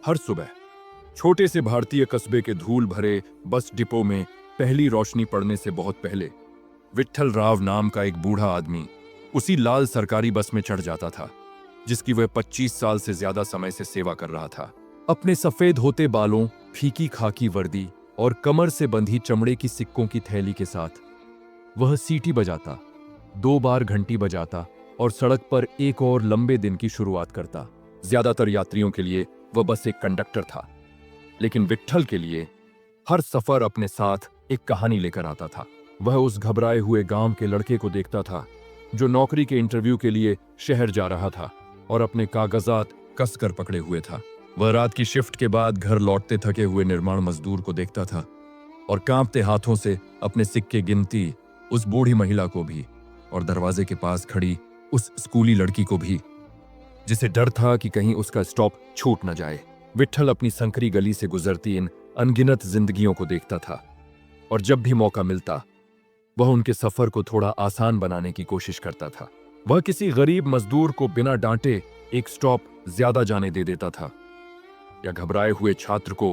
हर सुबह छोटे से भारतीय कस्बे के धूल भरे बस डिपो में पहली रोशनी पड़ने से बहुत पहले विट्ठल राव नाम का एक बूढ़ा आदमी उसी लाल सरकारी बस में चढ़ जाता था जिसकी वह 25 साल से ज्यादा समय से सेवा कर रहा था। अपने सफेद होते बालों, फीकी खाकी वर्दी और कमर से बंधी चमड़े की सिक्कों की थैली के साथ वह सीटी बजाता, 2 बार घंटी बजाता और सड़क पर एक और लंबे दिन की शुरुआत करता। ज्यादातर यात्रियों के लिए वह बस एक कंडक्टर था, लेकिन विट्ठल के लिए हर सफर अपने साथ एक कहानी लेकर आता था। वह उस घबराए हुए गांव के लड़के को देखता था जो नौकरी के इंटरव्यू के लिए शहर जा रहा था और अपने कागजात कसकर पकड़े हुए था। वह रात की शिफ्ट के बाद घर लौटते थके हुए निर्माण मजदूर को देखता था और कांपते हाथों से अपने सिक्के गिनती उस बूढ़ी महिला को भी और दरवाजे के पास खड़ी उस स्कूली लड़की को भी, जिसे डर था कि कहीं उसका स्टॉप छूट न जाए। विट्ठल अपनी संकरी गली से गुजरती इन अनगिनत जिंदगियों को देखता था और जब भी मौका मिलता वह उनके सफर को थोड़ा आसान बनाने की कोशिश करता था। वह किसी गरीब मजदूर को बिना डांटे एक स्टॉप ज्यादा जाने दे देता था या घबराए हुए छात्र को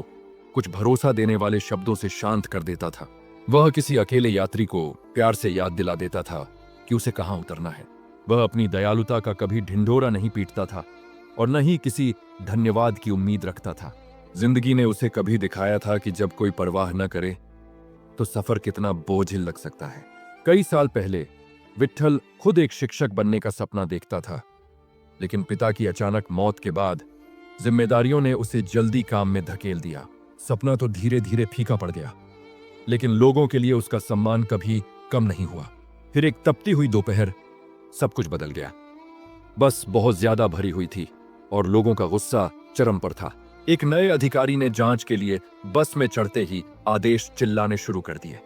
कुछ भरोसा देने वाले शब्दों से शांत कर देता था। वह किसी अकेले यात्री को प्यार से याद दिला देता था कि उसे कहां उतरना है। वह अपनी दयालुता का कभी ढिंढोरा नहीं पीटता था और न ही किसी धन्यवाद की उम्मीद रखता था। जिंदगी ने उसे कभी दिखाया था कि जब कोई परवाह न करे तो सफर कितना बोझिल लग सकता है। कई साल पहले विट्ठल खुद एक शिक्षक बनने का सपना देखता था, लेकिन पिता की अचानक मौत के बाद जिम्मेदारियों ने उसे जल्दी काम में धकेल दिया। सपना तो धीरे धीरे फीका पड़ गया, लेकिन लोगों के लिए उसका सम्मान कभी कम नहीं हुआ। फिर एक तपती हुई दोपहर सब कुछ बदल गया। बस बहुत ज्यादा भरी हुई थी और लोगों का गुस्सा चरम पर था। एक नए अधिकारी ने जांच के लिए बस में चढ़ते ही आदेश चिल्लाने शुरू कर दिए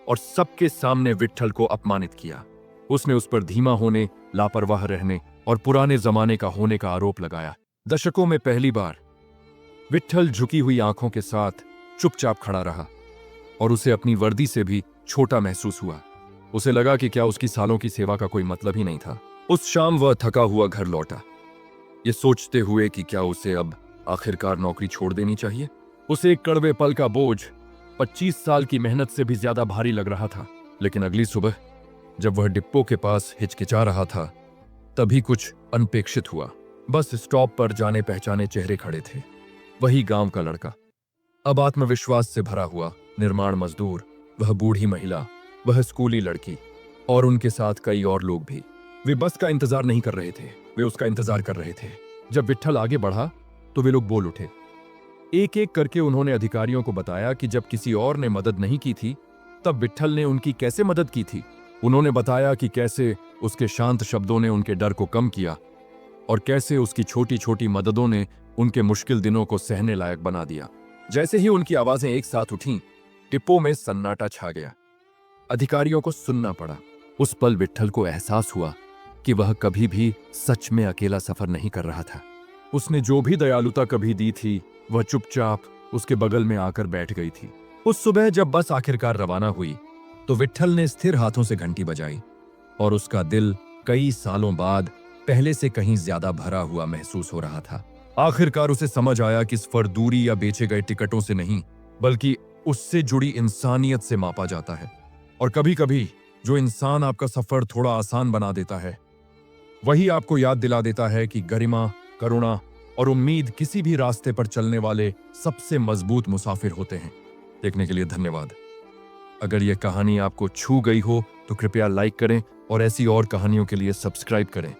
और सबके सामने विट्ठल को अपमानित किया। उसने उस पर धीमा होने, लापरवाह रहने और पुराने जमाने का होने का आरोप लगाया। दशकों में पहली बार विट्ठल झुकी हुई आंखों के साथ चुपचाप खड़ा रहा और उसे अपनी वर्दी से भी छोटा महसूस हुआ। उसे लगा कि क्या उसकी सालों की सेवा का कोई मतलब ही नहीं था। उस शाम वह थका हुआ घर लौटा, ये सोचते हुए कि क्या उसे अब आखिरकार नौकरी छोड़ देनी चाहिए। उसे एक कड़वे पल का बोझ 25 साल की मेहनत से भी ज्यादा भारी लग रहा था। लेकिन अगली सुबह जब वह डिपो के पास हिचकिचा रहा था तभी कुछ अनपेक्षित हुआ। बस स्टॉप पर जाने पहचाने चेहरे खड़े थे। वही गांव का लड़का, अब आत्मविश्वास से भरा हुआ, निर्माण मजदूर, वह बूढ़ी महिला, वह स्कूली लड़की और उनके साथ कई और लोग भी। वे बस का इंतजार नहीं कर रहे थे, वे उसका इंतजार कर रहे थे। जब विट्ठल आगे बढ़ा तो वे लोग बोल उठे। एक एक करके उन्होंने अधिकारियों को बताया कि जब किसी और ने मदद नहीं की थी तब विट्ठल ने उनकी कैसे मदद की थी। उन्होंने बताया कि कैसे उसके शांत शब्दों ने उनके डर को कम किया और कैसे उसकी छोटी छोटी मददों ने उनके मुश्किल दिनों को सहने लायक बना दिया। जैसे ही उनकी आवाजें एक साथ उठीं, डिपो में सन्नाटा छा गया। अधिकारियों को सुनना पड़ा। उस पल विट्ठल को एहसास हुआ कि वह कभी भी सच में अकेला सफर नहीं कर रहा था। उसने जो भी दयालुता कभी दी थी वह चुपचाप उसके बगल में आकर बैठ गई थी। उस सुबह जब बस आखिरकार रवाना हुई तो विट्ठल ने स्थिर हाथों से घंटी बजाई और उसका दिल कई सालों बाद पहले से कहीं ज्यादा भरा हुआ महसूस हो रहा था। आखिरकार उसे समझ आया कि सफर दूरी या बेचे गए टिकटों से नहीं बल्कि उससे जुड़ी इंसानियत से मापा जाता है। और कभी कभी जो इंसान आपका सफर थोड़ा आसान बना देता है वही आपको याद दिला देता है कि गरिमा, करुणा और उम्मीद किसी भी रास्ते पर चलने वाले सबसे मजबूत मुसाफिर होते हैं। देखने के लिए धन्यवाद। अगर यह कहानी आपको छू गई हो तो कृपया लाइक करें और ऐसी और कहानियों के लिए सब्सक्राइब करें।